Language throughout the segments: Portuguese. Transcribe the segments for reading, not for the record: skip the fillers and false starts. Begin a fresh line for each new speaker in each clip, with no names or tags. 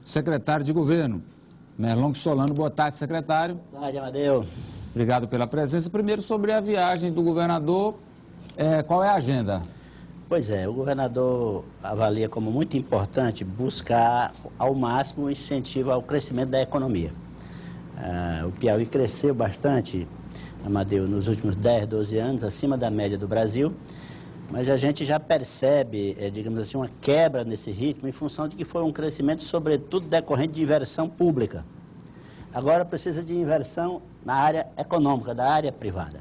secretário de governo, Merlong Solano. Boa tarde, secretário.
Boa tarde, Amadeu.
Obrigado pela presença. Primeiro, sobre a viagem do governador, qual é a agenda?
Pois é, o governador avalia como muito importante buscar ao máximo o incentivo ao crescimento da economia. O Piauí cresceu bastante, Amadeu, nos últimos 10, 12 anos, acima da média do Brasil, mas a gente já percebe, digamos assim, uma quebra nesse ritmo em função de que foi um crescimento, sobretudo, decorrente de inversão pública. Agora precisa de inversão na área econômica, da área privada.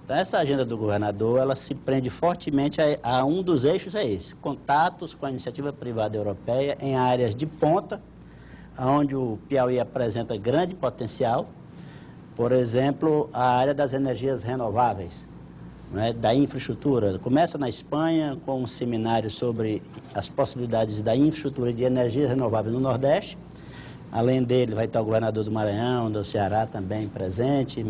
Então, essa agenda do governador, ela se prende fortemente a um dos eixos, é esse: contatos com a iniciativa privada europeia em áreas de ponta, onde o Piauí apresenta grande potencial. Por exemplo, a área das energias renováveis, né, da infraestrutura. Começa na Espanha com um seminário sobre as possibilidades da infraestrutura de energias renováveis no Nordeste. Além dele, vai estar o governador do Maranhão, do Ceará também presente.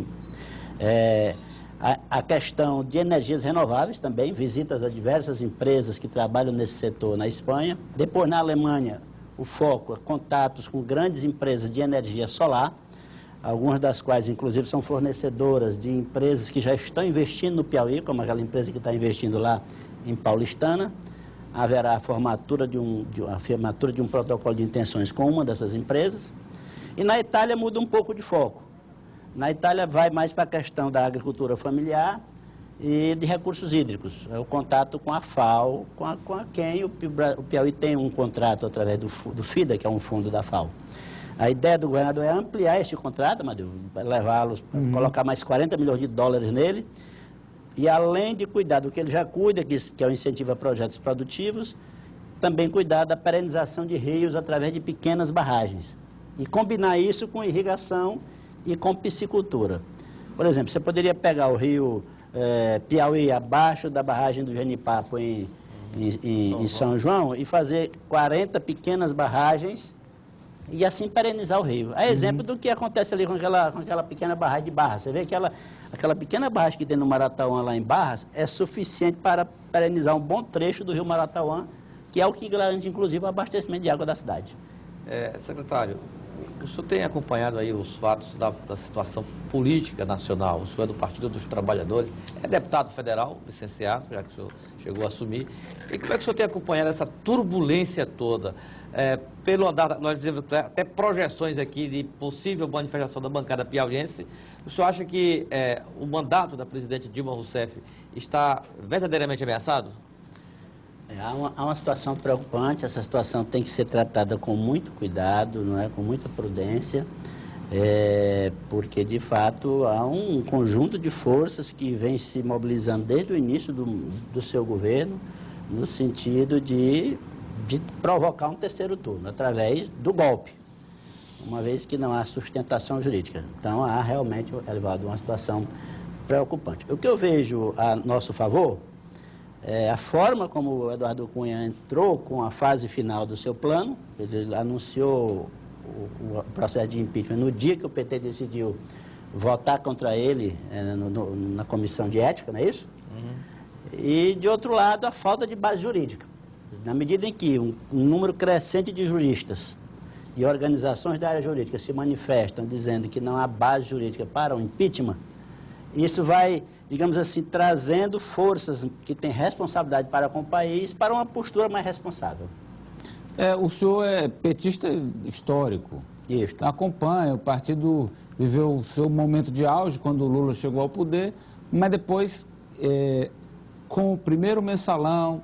A questão de energias renováveis também, visitas a diversas empresas que trabalham nesse setor na Espanha. Depois, na Alemanha, o foco é contatos com grandes empresas de energia solar, algumas das quais, inclusive, são fornecedoras de empresas que já estão investindo no Piauí, como aquela empresa que está investindo lá em Paulistana. Haverá a formatura de um protocolo de intenções com uma dessas empresas. E na Itália muda um pouco de foco. Na Itália vai mais para a questão da agricultura familiar e de recursos hídricos. É o contato com a FAO, com quem o Piauí tem um contrato através do FIDA, que é um fundo da FAO. A ideia do governador é ampliar este contrato, Amadeu, levá-los, colocar mais 40 milhões de dólares nele, e além de cuidar do que ele já cuida, que é o incentivo a projetos produtivos, também cuidar da perenização de rios através de pequenas barragens. E combinar isso com irrigação e com piscicultura. Por exemplo, você poderia pegar o rio Piauí abaixo da barragem do Genipapo em São João e fazer 40 pequenas barragens e assim perenizar o rio. É exemplo do que acontece ali com aquela pequena barragem de Barras. Você vê que aquela pequena barragem que tem no Maratauã lá em Barras é suficiente para perenizar um bom trecho do rio Maratauã, que é o que garante inclusive o abastecimento de água da cidade.
Secretário, o senhor tem acompanhado aí os fatos da situação política nacional. O senhor é do Partido dos Trabalhadores, é deputado federal, licenciado, já que o senhor chegou a assumir. E como é que o senhor tem acompanhado essa turbulência toda? Pelo andar, nós dizemos até projeções aqui de possível manifestação da bancada piauiense. O senhor acha que o mandato da presidente Dilma Rousseff está verdadeiramente ameaçado?
Há uma situação preocupante. Essa situação tem que ser tratada com muito cuidado, não é? Com muita prudência, porque de fato há um conjunto de forças que vem se mobilizando desde o início do seu governo, no sentido de provocar um terceiro turno, através do golpe, uma vez que não há sustentação jurídica. Então há realmente, elevado, uma situação preocupante. O que eu vejo a nosso favor a forma como o Eduardo Cunha entrou com a fase final do seu plano. Ele anunciou o processo de impeachment no dia que o PT decidiu votar contra ele na comissão de ética, não é isso? E, de outro lado, a falta de base jurídica. Na medida em que um número crescente de juristas e organizações da área jurídica se manifestam dizendo que não há base jurídica para o impeachment, isso vai, digamos assim, trazendo forças que têm responsabilidade para com o país para uma postura mais responsável.
O senhor é petista histórico.
Isso.
Acompanha, o partido viveu o seu momento de auge quando o Lula chegou ao poder, mas depois, com o primeiro mensalão,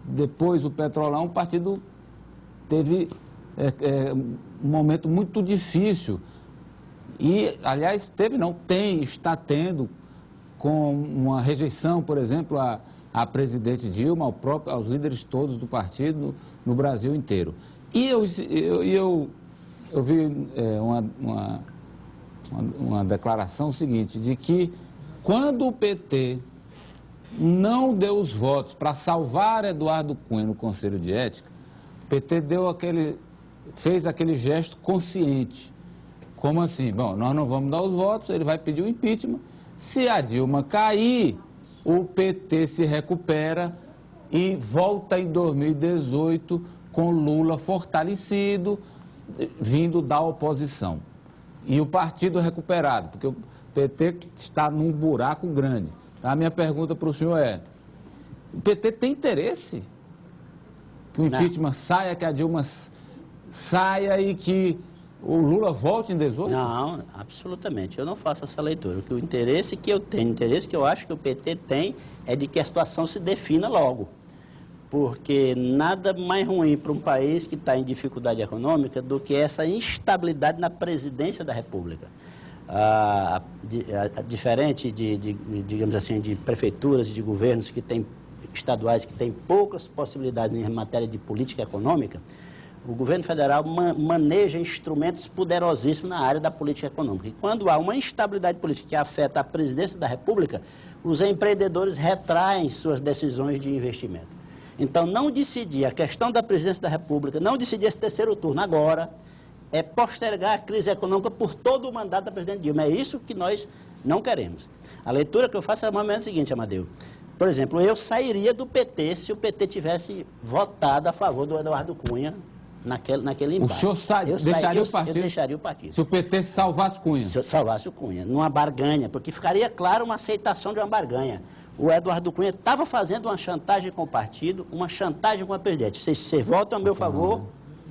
depois o petrolão, o partido teve um momento muito difícil. E, aliás, está tendo, com uma rejeição, por exemplo, à presidente Dilma, aos líderes todos do partido no Brasil inteiro. E eu vi uma declaração seguinte, de que quando o PT não deu os votos para salvar Eduardo Cunha no Conselho de Ética, o PT fez aquele gesto consciente. Como assim? Bom, nós não vamos dar os votos, ele vai pedir o impeachment. Se a Dilma cair, o PT se recupera e volta em 2018 com Lula fortalecido vindo da oposição. E o partido recuperado, porque o PT está num buraco grande. A minha pergunta para o senhor é, o PT tem interesse que o impeachment saia, que a Dilma saia e que o Lula volte em 18?
Não, absolutamente. Eu não faço essa leitura. O interesse que eu tenho, o interesse que eu acho que o PT tem é de que a situação se defina logo. Porque nada mais ruim para um país que está em dificuldade econômica do que essa instabilidade na presidência da República. Diferente digamos assim, de prefeituras e de governos que têm, estaduais que têm poucas possibilidades em matéria de política econômica, o governo federal maneja instrumentos poderosíssimos na área da política econômica. E quando há uma instabilidade política que afeta a presidência da República, os empreendedores retraem suas decisões de investimento. Então, não decidir a questão da presidência da República, não decidir esse terceiro turno agora, é postergar a crise econômica por todo o mandato da presidente Dilma. É isso que nós não queremos. A leitura que eu faço é mais ou menos a seguinte, Amadeu. Por exemplo, eu sairia do PT se o PT tivesse votado a favor do Eduardo Cunha naquele embate.
O senhor deixaria o partido?
Eu deixaria o partido.
Se o PT salvasse Cunha?
Se eu salvasse o Cunha, numa barganha, porque ficaria claro uma aceitação de uma barganha. O Eduardo Cunha estava fazendo uma chantagem com o partido, uma chantagem com a presidente. Vocês votam a meu favor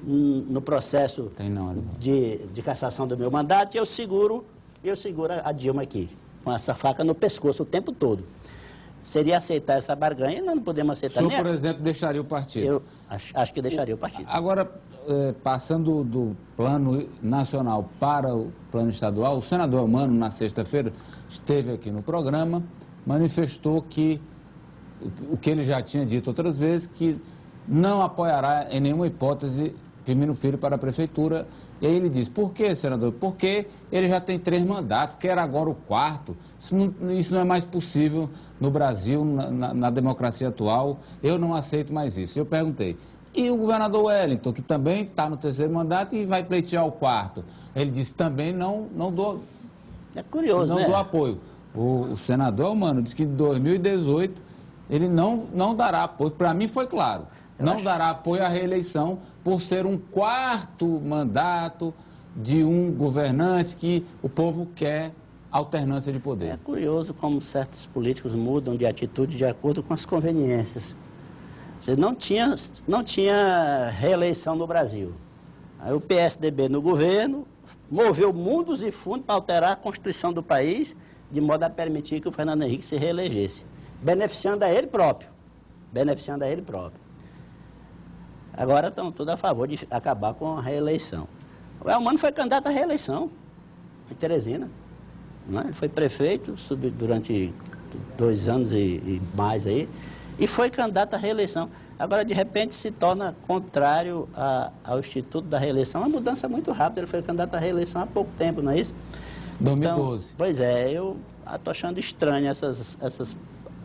no processo de cassação do meu mandato e eu seguro a Dilma aqui, com essa faca no pescoço o tempo todo. Seria aceitar essa barganha? Nós não podemos aceitar.
O senhor, por exemplo, deixaria o partido?
Eu acho que deixaria o partido.
Agora, passando do plano nacional para o plano estadual, o senador Elmano, na sexta-feira, esteve aqui no programa, manifestou que o que ele já tinha dito outras vezes, que não apoiará em nenhuma hipótese Firmino Filho para a prefeitura. E aí ele diz, por quê, senador? Porque ele já tem 3 mandatos, quer agora o 4º. Isso não é mais possível no Brasil, na democracia atual. Eu não aceito mais isso. Eu perguntei, e o governador Wellington, que também está no 3º mandato e vai pleitear o 4º? Ele disse, também não dou,
é curioso,
não dou apoio. O senador, mano, disse que em 2018 ele não dará apoio. Para mim foi claro. Não dará apoio à reeleição por ser um 4º mandato de um governante que o povo quer alternância de poder.
É curioso como certos políticos mudam de atitude de acordo com as conveniências. Você não tinha reeleição no Brasil. Aí o PSDB no governo moveu mundos e fundos para alterar a Constituição do país de modo a permitir que o Fernando Henrique se reelegesse, beneficiando a ele próprio. Agora estão todos a favor de acabar com a reeleição. O Elmano foi candidato à reeleição em Teresina. Não é? Ele foi prefeito durante 2 anos e mais aí, e foi candidato à reeleição. Agora, de repente, se torna contrário ao Instituto da Reeleição. Uma mudança muito rápida, ele foi candidato à reeleição há pouco tempo, não é isso?
2012.
Então, pois é, eu estou achando estranho essas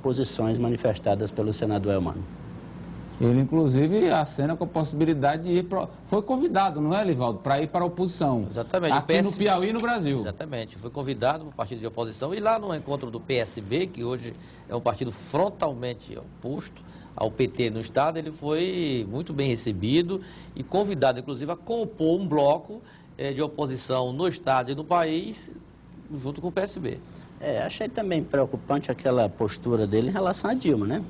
posições manifestadas pelo senador Elmano.
Ele, inclusive, acena com a possibilidade de ir foi convidado, não é, Livaldo, para ir para a oposição.
Exatamente.
Aqui no Piauí e no Brasil.
Exatamente. Foi convidado para o partido de oposição e lá no encontro do PSB, que hoje é um partido frontalmente oposto ao PT no Estado, ele foi muito bem recebido e convidado, inclusive, a compor um bloco de oposição no Estado e no país, junto com o PSB.
Achei também preocupante aquela postura dele em relação a Dilma, né?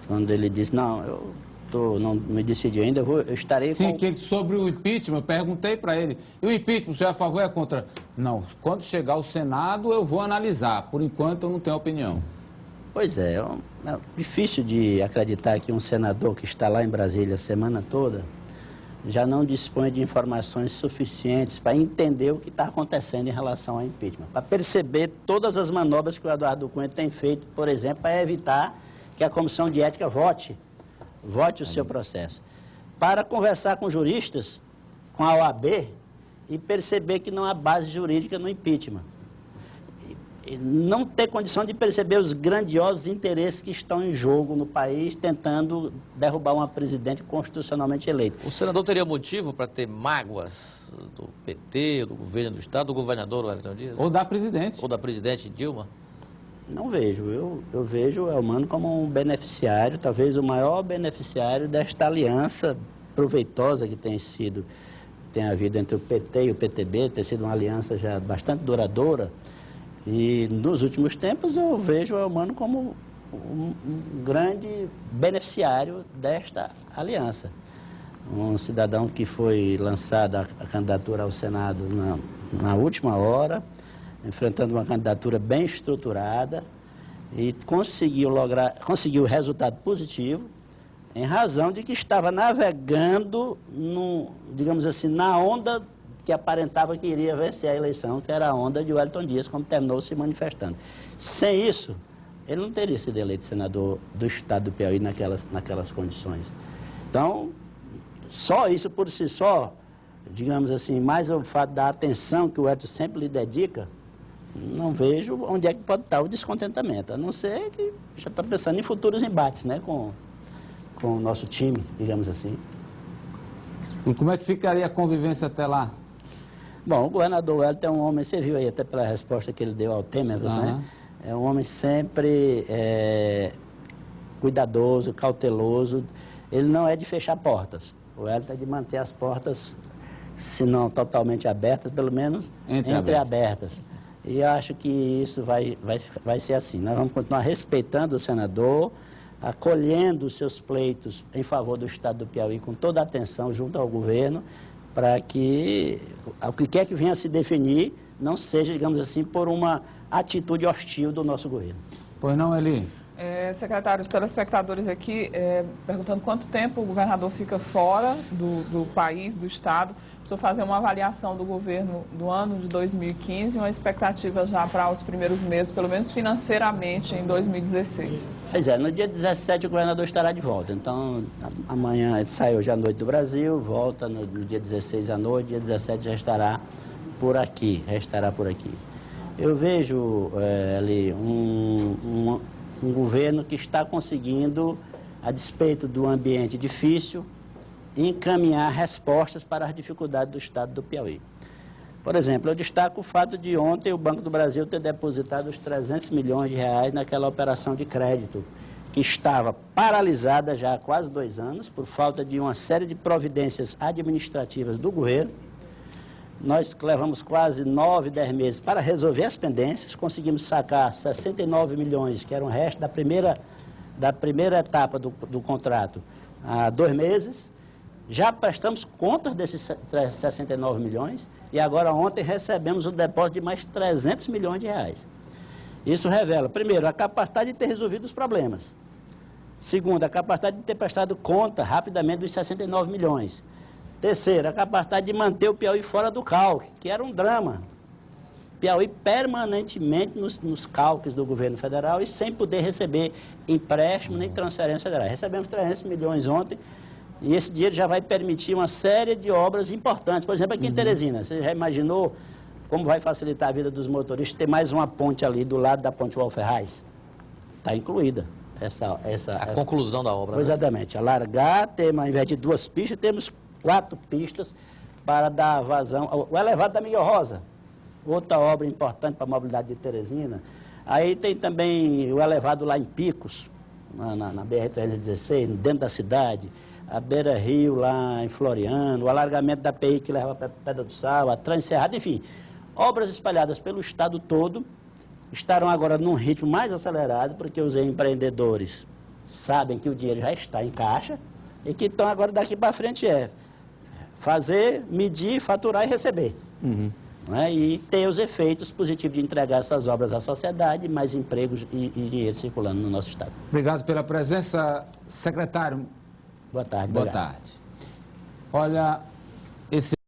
Quando ele disse, não me decidi ainda, eu estarei
com...
Sim,
sobre o impeachment, eu perguntei para ele, e o impeachment, você é a favor ou é contra? Não, quando chegar ao Senado eu vou analisar, por enquanto eu não tenho opinião.
Pois é difícil de acreditar que um senador que está lá em Brasília a semana toda já não dispõe de informações suficientes para entender o que está acontecendo em relação ao impeachment, para perceber todas as manobras que o Eduardo Cunha tem feito, por exemplo, para evitar que a Comissão de Ética vote o seu processo, para conversar com juristas, com a OAB, e perceber que não há base jurídica no impeachment. E não ter condição de perceber os grandiosos interesses que estão em jogo no país, tentando derrubar uma presidente constitucionalmente eleita.
O senador teria motivo para ter mágoas do PT, do governo do Estado, do governador Wellington Dias?
Ou da presidente.
Ou da presidente Dilma?
Não vejo. Eu vejo o Elmano como um beneficiário, talvez o maior beneficiário desta aliança proveitosa que tem tem havido entre o PT e o PTB, tem sido uma aliança já bastante duradoura. E nos últimos tempos eu vejo o Elmano como um grande beneficiário desta aliança. Um cidadão que foi lançado a candidatura ao Senado na última hora, enfrentando uma candidatura bem estruturada e conseguiu resultado positivo, em razão de que estava navegando, digamos assim, na onda que aparentava que iria vencer a eleição, que era a onda de Wellington Dias, como terminou se manifestando. Sem isso, ele não teria sido eleito senador do estado do Piauí naquelas condições. Então, só isso por si só, digamos assim, mais o fato da atenção que o Wellington sempre lhe dedica, não vejo onde é que pode estar o descontentamento, a não ser que já está pensando em futuros embates, né, com o nosso time, digamos assim.
E como é que ficaria a convivência até lá?
Bom, o governador Wellington é um homem, você viu aí até pela resposta que ele deu ao Temer, né? É um homem sempre cuidadoso, cauteloso. Ele não é de fechar portas. O Wellington é de manter as portas, se não totalmente abertas, pelo menos entreabertas. E eu acho que isso vai ser assim. Nós vamos continuar respeitando o senador, acolhendo os seus pleitos em favor do estado do Piauí com toda a atenção junto ao governo, para que o que quer que venha a se definir não seja, digamos assim, por uma atitude hostil do nosso governo.
Pois não, Eli?
Secretário, os telespectadores aqui perguntando quanto tempo o governador fica fora do país, do estado. Preciso fazer uma avaliação do governo do ano de 2015 e uma expectativa já para os primeiros meses, pelo menos financeiramente, em 2016.
Pois é, no dia 17 o governador estará de volta. Então, amanhã ele sai hoje à noite do Brasil, volta no dia 16 à noite, dia 17 já estará por aqui, Eu vejo ali um governo que está conseguindo, a despeito do ambiente difícil, encaminhar respostas para as dificuldades do estado do Piauí. Por exemplo, eu destaco o fato de ontem o Banco do Brasil ter depositado os 300 milhões de reais naquela operação de crédito, que estava paralisada já há quase 2 anos, por falta de uma série de providências administrativas do governo. Nós levamos quase 9, 10 meses para resolver as pendências, conseguimos sacar 69 milhões, que era o resto da primeira etapa do contrato, há 2 meses. Já prestamos contas desses 69 milhões e agora ontem recebemos o depósito de mais 300 milhões de reais. Isso revela, primeiro, a capacidade de ter resolvido os problemas. Segundo, a capacidade de ter prestado conta rapidamente dos 69 milhões. Terceiro, a capacidade de manter o Piauí fora do calque, que era um drama. Piauí permanentemente nos calques do governo federal e sem poder receber empréstimo nem transferência federal. Recebemos 300 milhões ontem e esse dinheiro já vai permitir uma série de obras importantes. Por exemplo, aqui em Teresina, você já imaginou como vai facilitar a vida dos motoristas ter mais uma ponte ali do lado da ponte João Ferraz? Está incluída a
conclusão da obra.
Exatamente. Alargar, ao invés de 2 pistas, temos 4 pistas para dar vazão. O elevado da Miguel Rosa, outra obra importante para a mobilidade de Teresina. Aí tem também o elevado lá em Picos, na BR-316, dentro da cidade. A Beira Rio lá em Floriano, o alargamento da PI que leva para Pedra do Sal, a Transerrada, enfim. Obras espalhadas pelo estado todo estarão agora num ritmo mais acelerado, porque os empreendedores sabem que o dinheiro já está em caixa e que então agora daqui para frente fazer, medir, faturar e receber. Né? E ter os efeitos positivos de entregar essas obras à sociedade, mais empregos e dinheiro circulando no nosso estado.
Obrigado pela presença, secretário.
Boa tarde.
Boa tarde. Olha, esse